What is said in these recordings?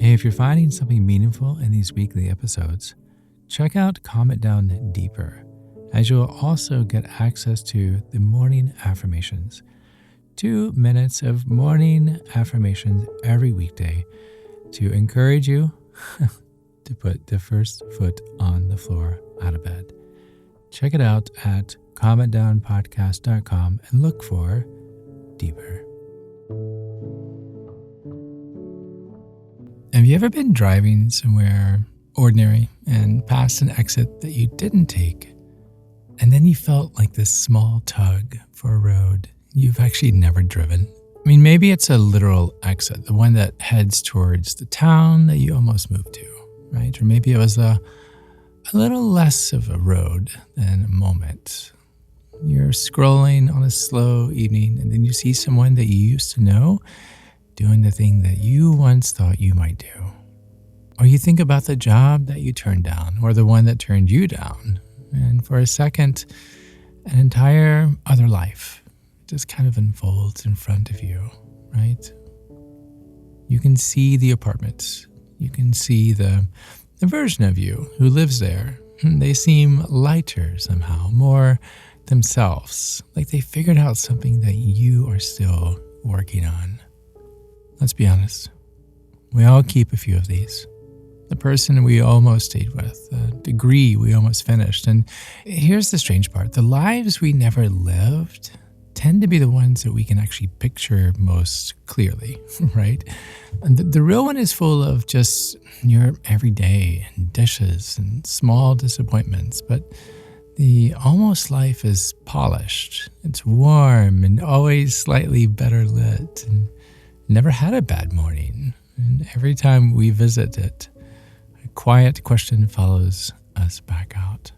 Hey, if you're finding something meaningful in these weekly episodes, check out Comment Down Deeper, as you'll also get access to the morning affirmations. 2 minutes of morning affirmations every weekday to encourage you to put the first foot on the floor out of bed. Check it out at commentdownpodcast.com and look for Deeper. Have you ever been driving somewhere ordinary and passed an exit that you didn't take, and then you felt like this small tug for a road you've actually never driven? I mean, maybe it's a literal exit, the one that heads towards the town that you almost moved to, right? Or maybe it was a little less of a road than a moment. You're scrolling on a slow evening, and then you see someone that you used to know doing the thing that you once thought you might do. Or you think about the job that you turned down, or the one that turned you down. And for a second, an entire other life just kind of unfolds in front of you, right? You can see the apartment. You can see the version of you who lives there. They seem lighter somehow, more themselves, like they figured out something that you are still working on. Let's be honest. We all keep a few of these. The person we almost stayed with, the degree we almost finished. And here's the strange part. The lives we never lived tend to be the ones that we can actually picture most clearly, right? And the real one is full of just your everyday and dishes and small disappointments. But the almost life is polished. It's warm and always slightly better lit and never had a bad morning. And every time we visit it, a quiet question follows us back out.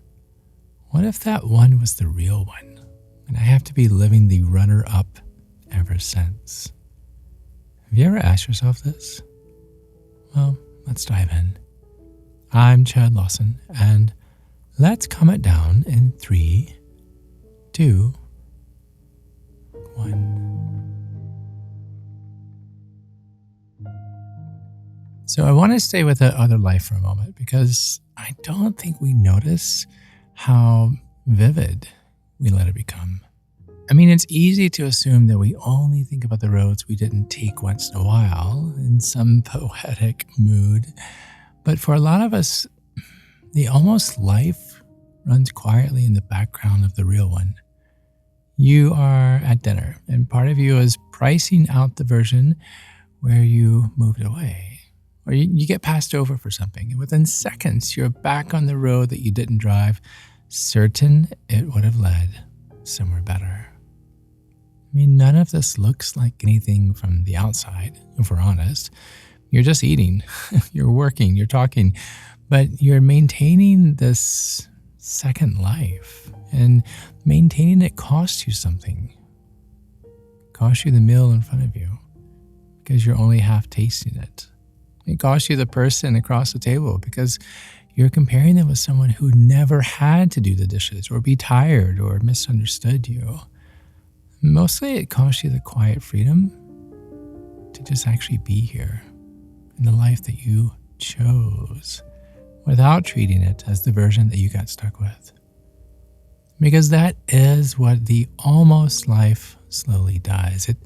What if that one was the real one, and I have to be living the runner-up ever since? Have you ever asked yourself this? Well, let's dive in. I'm Chad Lawson, and let's comment down in 3, 2, 1. So I want to stay with the other life for a moment, because I don't think we notice how vivid we let it become. I mean, it's easy to assume that we only think about the roads we didn't take once in a while in some poetic mood. But for a lot of us, the almost life runs quietly in the background of the real one. You are at dinner, and part of you is pricing out the version where you moved away. Or you get passed over for something, and within seconds, you're back on the road that you didn't drive, certain it would have led somewhere better. I mean, none of this looks like anything from the outside, if we're honest. You're just eating, you're working, you're talking, but you're maintaining this second life, and maintaining it costs you something. It costs you the meal in front of you, because you're only half tasting it. It costs you the person across the table because you're comparing them with someone who never had to do the dishes or be tired or misunderstood you. Mostly it costs you the quiet freedom to just actually be here in the life that you chose without treating it as the version that you got stuck with. Because that is what the almost life slowly does. It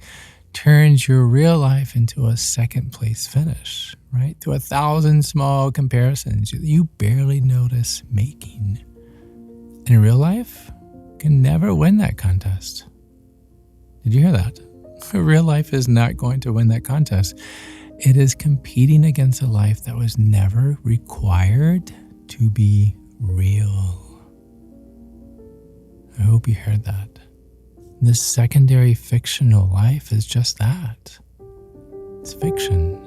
turns your real life into a second place finish, right? To 1,000 small comparisons you barely notice making. And real life can never win that contest. Did you hear that? Real life is not going to win that contest. It is competing against a life that was never required to be real. I hope you heard that. This secondary fictional life is just that. It's fiction.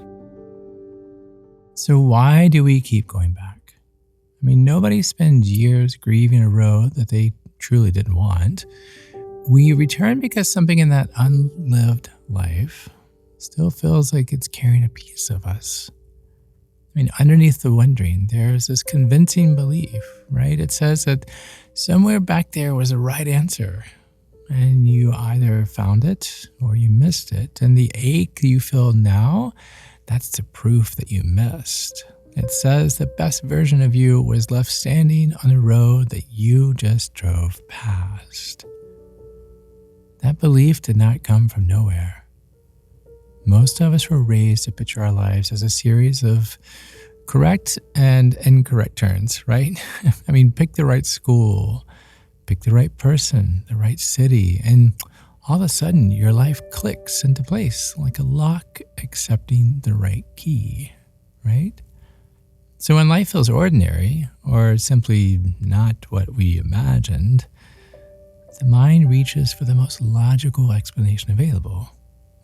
So why do we keep going back? I mean, nobody spends years grieving a road that they truly didn't want. We return because something in that unlived life still feels like it's carrying a piece of us. I mean, underneath the wondering, there's this convincing belief, right? It says that somewhere back there was a right answer, and you either found it or you missed it. And the ache you feel now, That's the proof that you missed. It says the best version of you was left standing on the road that you just drove past. That belief did not come from nowhere. Most of us were raised to picture our lives as a series of correct and incorrect turns, right? I mean, pick the right school, pick the right person, the right city, and all of a sudden your life clicks into place like a lock accepting the right key, right? So when life feels ordinary or simply not what we imagined, the mind reaches for the most logical explanation available.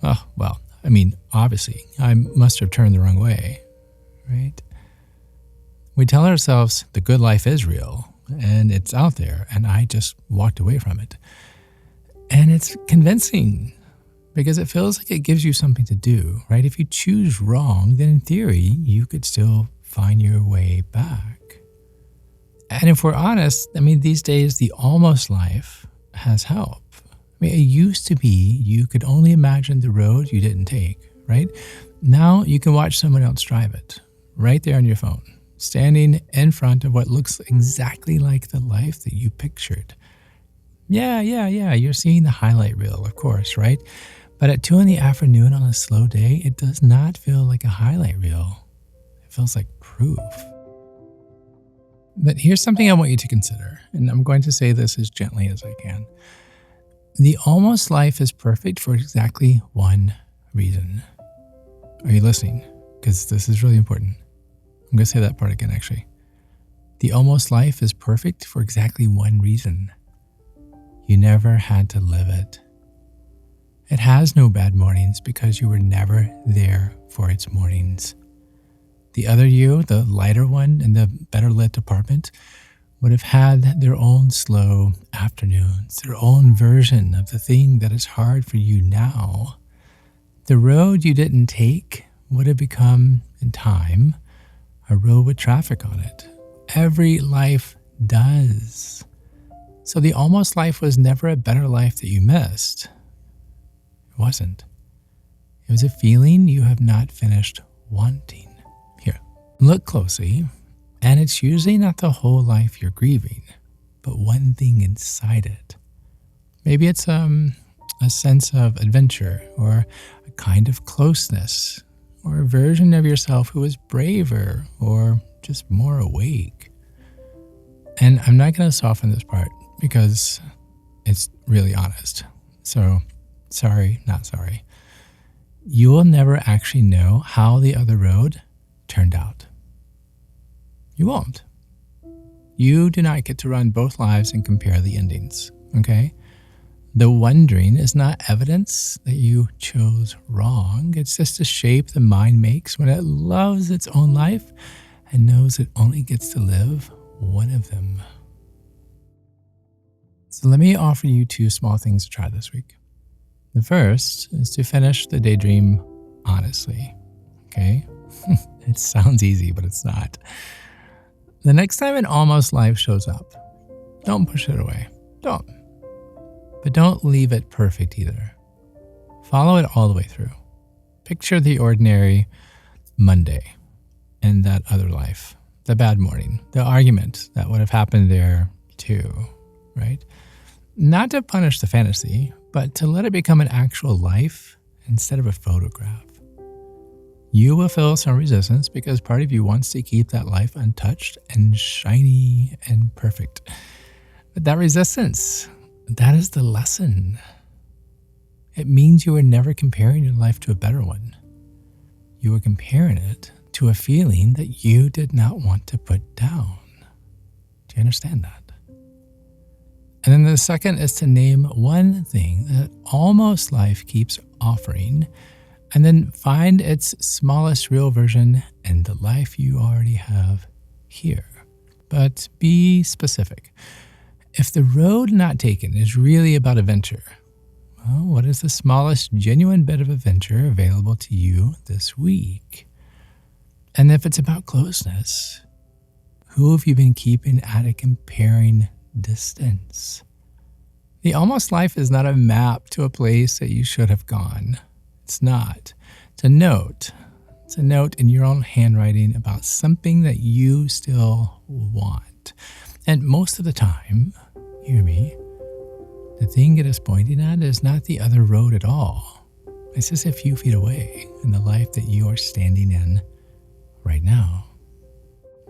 Oh, well, I mean, obviously, I must have turned the wrong way, right? We tell ourselves the good life is real and it's out there and I just walked away from it. And it's convincing because it feels like it gives you something to do, right? If you choose wrong, then in theory, you could still find your way back. And if we're honest, I mean, these days, the almost life has help. I mean, it used to be you could only imagine the road you didn't take, right? Now you can watch someone else drive it right there on your phone, standing in front of what looks exactly like the life that you pictured. Yeah, you're seeing the highlight reel, of course, right? But at 2 in the afternoon on a slow day, it does not feel like a highlight reel. It feels like proof. But here's something I want you to consider, and I'm going to say this as gently as I can. The almost life is perfect for exactly one reason. Are you listening? Because this is really important. I'm going to say that part again, actually. The almost life is perfect for exactly one reason. You never had to live it. It has no bad mornings because you were never there for its mornings. The other you, the lighter one in the better lit apartment, would have had their own slow afternoons, their own version of the thing that is hard for you now. The road you didn't take would have become, in time, a road with traffic on it. Every life does. So the almost life was never a better life that you missed. It wasn't. It was a feeling you have not finished wanting. Here, look closely, and it's usually not the whole life you're grieving, but one thing inside it. Maybe it's a sense of adventure, or a kind of closeness, or a version of yourself who is braver, or just more awake. And I'm not going to soften this part because it's really honest. So, sorry, not sorry. You will never actually know how the other road turned out. You won't. You do not get to run both lives and compare the endings, okay? The wondering is not evidence that you chose wrong. It's just a shape the mind makes when it loves its own life and knows it only gets to live one of them. So let me offer you 2 small things to try this week. The first is to finish the daydream honestly, okay? It sounds easy, but it's not. The next time an almost life shows up, don't push it away. Don't. But don't leave it perfect either. Follow it all the way through. Picture the ordinary Monday in that other life, the bad morning, the argument that would have happened there too, right? Not to punish the fantasy, but to let it become an actual life instead of a photograph. You will feel some resistance because part of you wants to keep that life untouched and shiny and perfect. But that resistance, that is the lesson. It means you are never comparing your life to a better one. You are comparing it to a feeling that you did not want to put down. Do you understand that? And then the second is to name one thing that almost life keeps offering, and then find its smallest real version in the life you already have here. But be specific. If the road not taken is really about adventure, well, what is the smallest genuine bit of adventure available to you this week? And if it's about closeness, who have you been keeping at a comparing distance? The almost life is not a map to a place that you should have gone. It's not. It's a note. It's a note in your own handwriting about something that you still want. And most of the time, hear me, the thing it is pointing at is not the other road at all. It's just a few feet away in the life that you are standing in right now.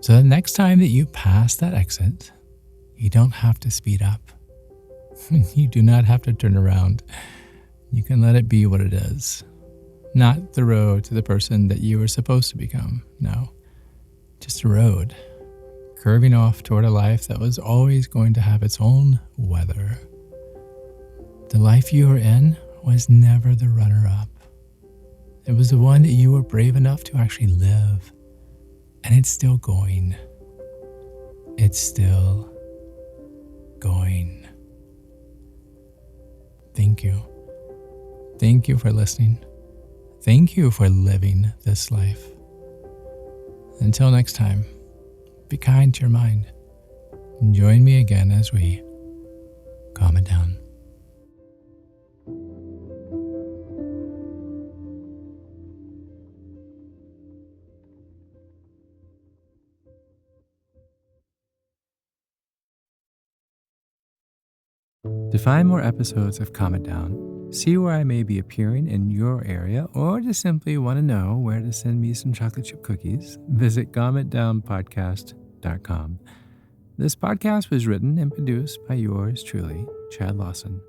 So the next time that you pass that exit, you don't have to speed up. You do not have to turn around. You can let it be what it is. Not the road to the person that you were supposed to become. No, just a road curving off toward a life that was always going to have its own weather. The life you were in was never the runner-up. It was the one that you were brave enough to actually live. And it's still going. It's still going. Thank you. Thank you for listening. Thank you for living this life. Until next time, be kind to your mind. And join me again as we calm it down. To find more episodes of Calm It Down, see where I may be appearing in your area, or just simply want to know where to send me some chocolate chip cookies, visit calmitdownpodcast.com. This podcast was written and produced by yours truly, Chad Lawson,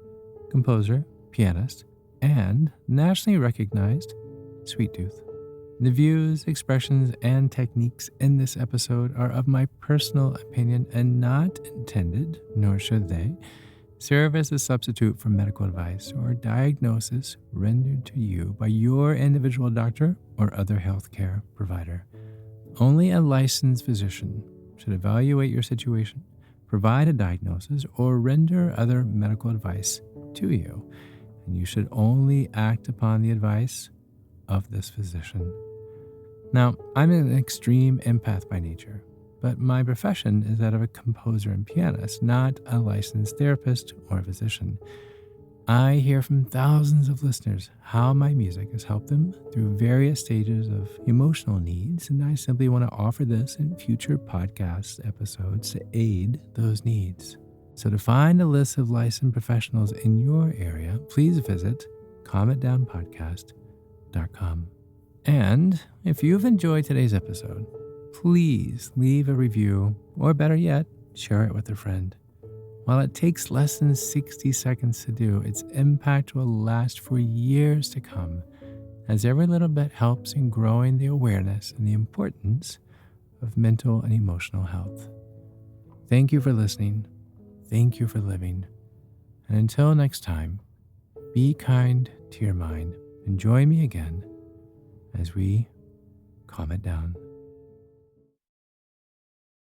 composer, pianist, and nationally recognized Sweet Tooth. The views, expressions, and techniques in this episode are of my personal opinion and not intended, nor should they, serve as a substitute for medical advice or diagnosis rendered to you by your individual doctor or other healthcare provider. Only a licensed physician should evaluate your situation, provide a diagnosis, or render other medical advice to you, and you should only act upon the advice of this physician. Now, I'm an extreme empath by nature, but my profession is that of a composer and pianist, not a licensed therapist or physician. I hear from thousands of listeners how my music has helped them through various stages of emotional needs, and I simply want to offer this in future podcast episodes to aid those needs. So to find a list of licensed professionals in your area, please visit calmitdownpodcast.com. And if you've enjoyed today's episode, please leave a review, or better yet, share it with a friend. While it takes less than 60 seconds to do, its impact will last for years to come, as every little bit helps in growing the awareness and the importance of mental and emotional health. Thank you for listening. Thank you for living. And until next time, be kind to your mind and join me again as we calm it down.